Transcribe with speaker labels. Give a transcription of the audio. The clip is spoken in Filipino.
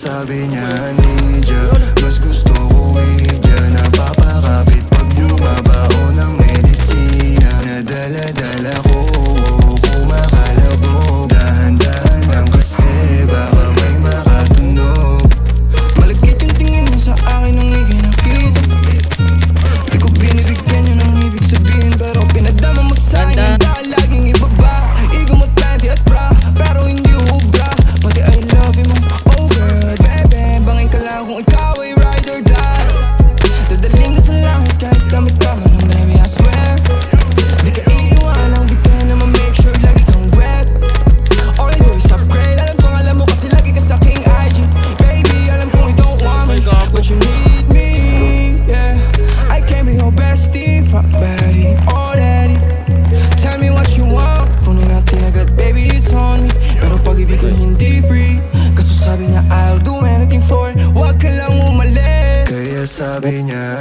Speaker 1: sabi niya need ya, mas gusto ko idya. Napapakapit pag bumabao ng medisina. Nadala-dala ko, kumakalabog. Dahan-dahan lang kasi baka may makatunog.
Speaker 2: Malagkit yung tingin mo sa akin nang ikinakita. Di ko binibigyan yun ang ibig sabihin, pero pinadama mo sa'kin dahil laging ibaba. Igo mo tanti at bra, pero hindi hubra. Pati I love you mo, oh girl, baby. Bangin ka lang kung ikaw ay ride or die. Dadaling ka sa langit kahit gamit ka man ng baby, I swear. Di ka iiwanan, di ka naman make sure lagi kang wet. All I do is upgrade, alam kong alam mo kasi lagi ka sa aking IG. Baby, alam kong you don't want me, but you need me, yeah. I can be your bestie, fuck buddy, already. Tell me what you want, kunin natin agad, baby, it's on me. Pero pag-ibig ko hindi free, kaso sabi niya I'll do anything for it. Huwag ka lang umalis.
Speaker 1: Kaya sabi niya